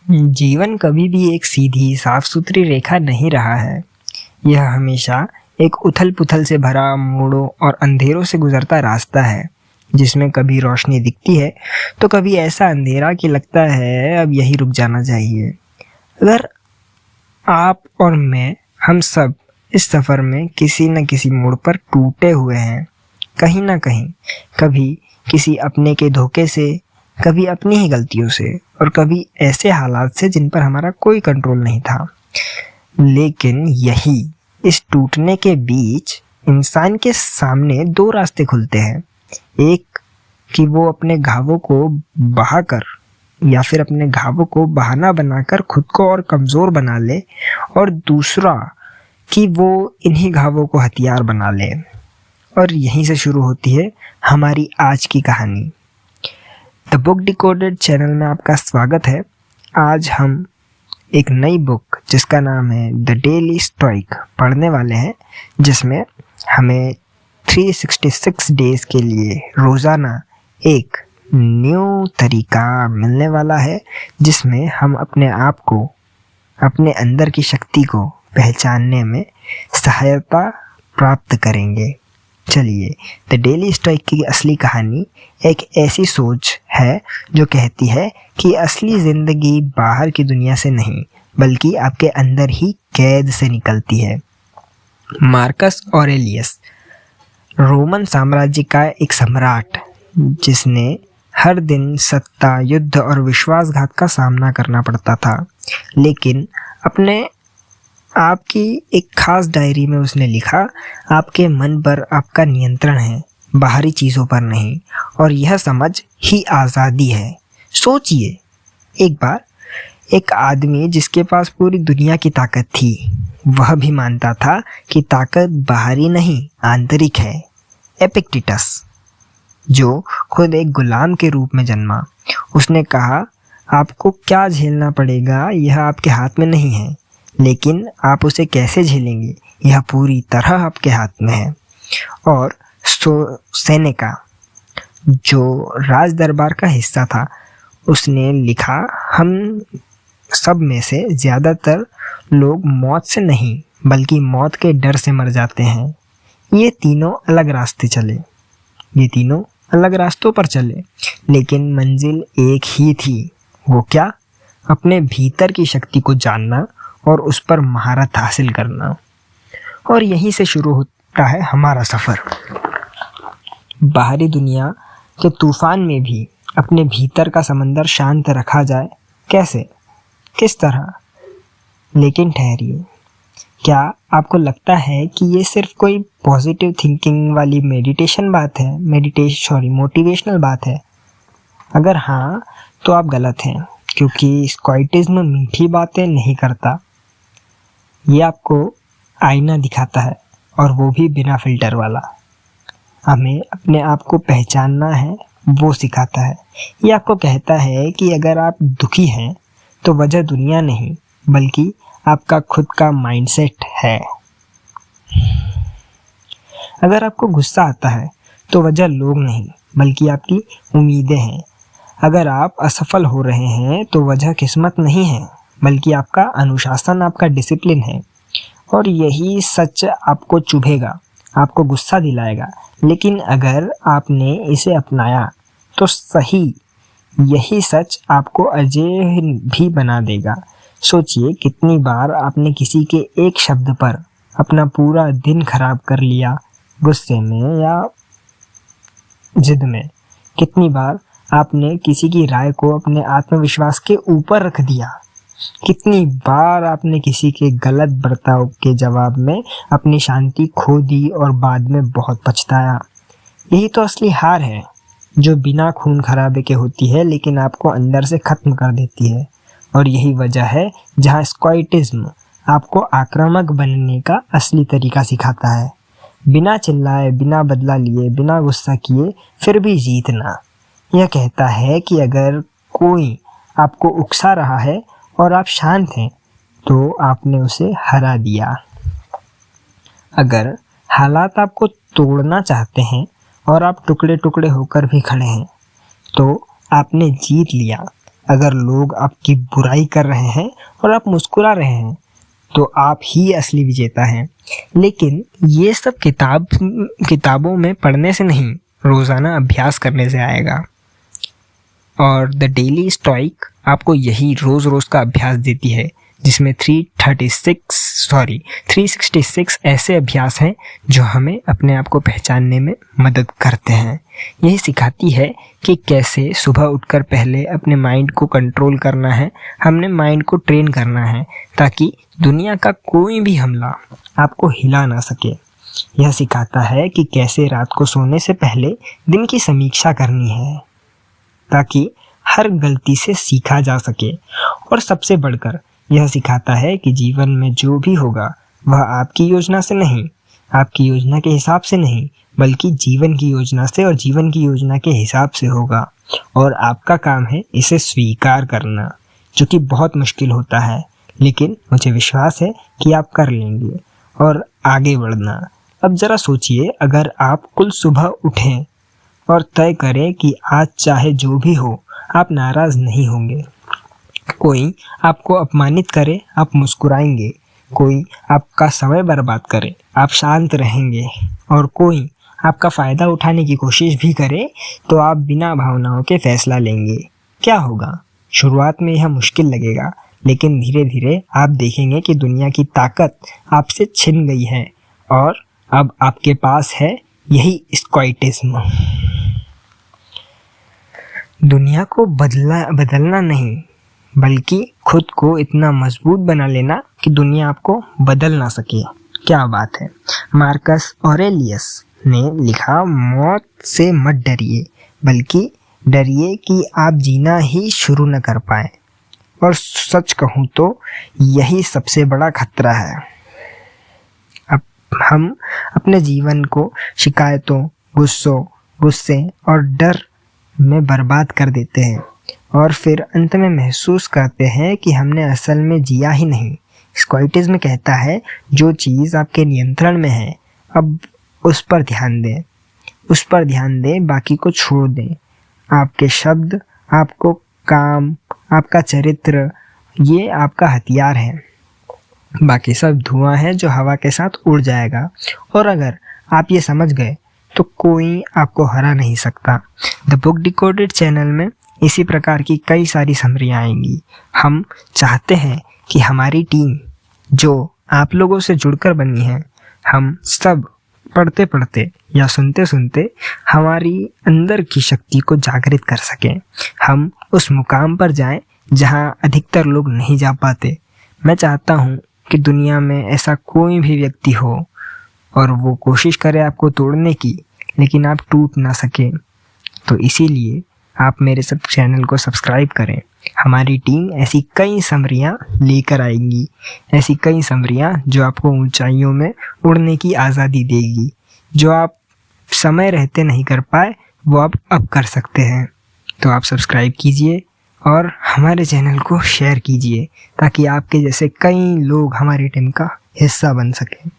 जीवन कभी भी एक सीधी साफ सुथरी रेखा नहीं रहा है। यह हमेशा एक उथल पुथल से भरा, मोड़ों और अंधेरों से गुजरता रास्ता है, जिसमें कभी रोशनी दिखती है तो कभी ऐसा अंधेरा कि लगता है अब यही रुक जाना चाहिए। अगर आप और मैं, हम सब इस सफर में किसी न किसी मोड़ पर टूटे हुए हैं, कहीं ना कहीं, कभी किसी अपने के धोखे से, कभी अपनी ही गलतियों से, और कभी ऐसे हालात से जिन पर हमारा कोई कंट्रोल नहीं था। लेकिन यही इस टूटने के बीच इंसान के सामने दो रास्ते खुलते हैं। एक कि वो अपने घावों को बहाकर या फिर अपने घावों को बहाना बनाकर खुद को और कमज़ोर बना ले, और दूसरा कि वो इन्हीं घावों को हथियार बना ले। और यहीं से शुरू होती है हमारी आज की कहानी। द बुक डिकोडेड चैनल में आपका स्वागत है। आज हम एक नई बुक जिसका नाम है द डेली स्टोइक पढ़ने वाले हैं, जिसमें हमें 366 डेज के लिए रोज़ाना एक न्यू तरीका मिलने वाला है, जिसमें हम अपने आप को, अपने अंदर की शक्ति को पहचानने में सहायता प्राप्त करेंगे। चलिए, द डेली स्टोइक की असली कहानी एक ऐसी सोच है जो कहती है कि असली ज़िंदगी बाहर की दुनिया से नहीं, बल्कि आपके अंदर ही कैद से निकलती है। मार्कस ऑरेलियस, रोमन साम्राज्य का एक सम्राट, जिसने हर दिन सत्ता, युद्ध और विश्वासघात का सामना करना पड़ता था, लेकिन अपने आपकी एक खास डायरी में उसने लिखा, आपके मन पर आपका नियंत्रण है, बाहरी चीज़ों पर नहीं, और यह समझ ही आज़ादी है। सोचिए, एक बार एक आदमी जिसके पास पूरी दुनिया की ताकत थी, वह भी मानता था कि ताकत बाहरी नहीं, आंतरिक है। एपिक्टेटस, जो खुद एक गुलाम के रूप में जन्मा, उसने कहा, आपको क्या झेलना पड़ेगा यह आपके हाथ में नहीं है, लेकिन आप उसे कैसे झेलेंगे यह पूरी तरह आपके हाथ में है। और सेनेका, जो राज दरबार का हिस्सा था, उसने लिखा, हम सब में से ज़्यादातर लोग मौत से नहीं बल्कि मौत के डर से मर जाते हैं। ये तीनों अलग रास्तों पर चले, लेकिन मंजिल एक ही थी। वो क्या? अपने भीतर की शक्ति को जानना और उस पर महारत हासिल करना। और यहीं से शुरू होता है हमारा सफ़र। बाहरी दुनिया के तूफान में भी अपने भीतर का समंदर शांत रखा जाए, कैसे, किस तरह? लेकिन ठहरिए, क्या आपको लगता है कि ये सिर्फ कोई पॉजिटिव थिंकिंग वाली मोटिवेशनल बात है? अगर हाँ, तो आप गलत हैं, क्योंकि स्टोइकिज्म मीठी बातें नहीं करता। ये आपको आईना दिखाता है, और वो भी बिना फिल्टर वाला। हमें अपने आप को पहचानना है, वो सिखाता है। ये आपको कहता है कि अगर आप दुखी हैं तो वजह दुनिया नहीं, बल्कि आपका खुद का माइंडसेट है। अगर आपको गुस्सा आता है तो वजह लोग नहीं, बल्कि आपकी उम्मीदें हैं। अगर आप असफल हो रहे हैं तो वजह किस्मत नहीं है, बल्कि आपका अनुशासन, आपका डिसिप्लिन है। और यही सच आपको चुभेगा, आपको गुस्सा दिलाएगा, लेकिन अगर आपने इसे अपनाया तो सही, यही सच आपको अजय भी बना देगा। सोचिए, कितनी बार आपने किसी के एक शब्द पर अपना पूरा दिन खराब कर लिया, गुस्से में या जिद में। कितनी बार आपने किसी की राय को अपने आत्मविश्वास के ऊपर रख दिया। कितनी बार आपने किसी के गलत बर्ताव के जवाब में अपनी शांति खो दी और बाद में बहुत पछताया। यही तो असली हार है, जो बिना खून खराबे के होती है, लेकिन आपको अंदर से खत्म कर देती है। और यही वजह है जहाँ स्टोइकिज्म आपको आक्रामक बनने का असली तरीका सिखाता है। बिना चिल्लाए, बिना बदला लिए, बिना गुस्सा किए, फिर भी जीतना। यह कहता है कि अगर कोई आपको उकसा रहा है और आप शांत हैं, तो आपने उसे हरा दिया। अगर हालात आपको तोड़ना चाहते हैं और आप टुकड़े टुकड़े होकर भी खड़े हैं, तो आपने जीत लिया। अगर लोग आपकी बुराई कर रहे हैं और आप मुस्कुरा रहे हैं तो आप ही असली विजेता हैं। लेकिन ये सब किताबों में पढ़ने से नहीं, रोज़ाना अभ्यास करने से आएगा। और द डेली स्टोइक आपको यही रोज़ रोज़ का अभ्यास देती है, जिसमें 366 ऐसे अभ्यास हैं जो हमें अपने आप को पहचानने में मदद करते हैं। यही सिखाती है कि कैसे सुबह उठकर पहले अपने माइंड को कंट्रोल करना है, हमने माइंड को ट्रेन करना है ताकि दुनिया का कोई भी हमला आपको हिला ना सके। यह सिखाता है कि कैसे रात को सोने से पहले दिन की समीक्षा करनी है ताकि हर गलती से सीखा जा सके। और सबसे बढ़कर यह सिखाता है कि जीवन में जो भी होगा वह आपकी योजना से नहीं, आपकी योजना के हिसाब से नहीं, बल्कि जीवन की योजना से और जीवन की योजना के हिसाब से होगा। और आपका काम है इसे स्वीकार करना, जो कि बहुत मुश्किल होता है, लेकिन मुझे विश्वास है कि आप कर लेंगे और आगे बढ़ना। अब ज़रा सोचिए, अगर आप कुल सुबह उठें और तय करें कि आज चाहे जो भी हो आप नाराज़ नहीं होंगे। कोई आपको अपमानित करे, आप मुस्कुराएंगे। कोई आपका समय बर्बाद करे, आप शांत रहेंगे। और कोई आपका फ़ायदा उठाने की कोशिश भी करे तो आप बिना भावनाओं के फैसला लेंगे। क्या होगा? शुरुआत में यह मुश्किल लगेगा, लेकिन धीरे धीरे आप देखेंगे कि दुनिया की ताकत आपसे छिन गई है और अब आपके पास है यही स्टोइकिज्म। दुनिया को बदलना नहीं, बल्कि खुद को इतना मजबूत बना लेना कि दुनिया आपको बदल ना सके। क्या बात है। मार्कस ऑरेलियस ने लिखा, मौत से मत डरिए, बल्कि डरिए कि आप जीना ही शुरू न कर पाए। और सच कहूँ तो यही सबसे बड़ा खतरा है। अब हम अपने जीवन को शिकायतों, गुस्से और डर में बर्बाद कर देते हैं और फिर अंत में महसूस करते हैं कि हमने असल में जिया ही नहीं। स्टोइकिज्म कहता है, जो चीज़ आपके नियंत्रण में है अब उस पर ध्यान दें, बाकी को छोड़ दें। आपके शब्द, आपको काम, आपका चरित्र, ये आपका हथियार है। बाकी सब धुआं है जो हवा के साथ उड़ जाएगा। और अगर आप ये समझ गए तो कोई आपको हरा नहीं सकता। द बुक डिकोडेड चैनल में इसी प्रकार की कई सारी समरियाँ आएंगी। हम चाहते हैं कि हमारी टीम जो आप लोगों से जुड़कर बनी है, हम सब पढ़ते पढ़ते या सुनते सुनते हमारी अंदर की शक्ति को जागृत कर सकें। हम उस मुकाम पर जाएं जहां अधिकतर लोग नहीं जा पाते। मैं चाहता हूं कि दुनिया में ऐसा कोई भी व्यक्ति हो और वो कोशिश करे आपको तोड़ने की, लेकिन आप टूट ना सके। तो इसीलिए आप मेरे सब चैनल को सब्सक्राइब करें। हमारी टीम ऐसी कई समरियाँ लेकर आएगी, ऐसी कई समरियाँ जो आपको ऊंचाइयों में उड़ने की आज़ादी देगी। जो आप समय रहते नहीं कर पाए वो आप अब कर सकते हैं। तो आप सब्सक्राइब कीजिए और हमारे चैनल को शेयर कीजिए ताकि आपके जैसे कई लोग हमारी टीम का हिस्सा बन सकें।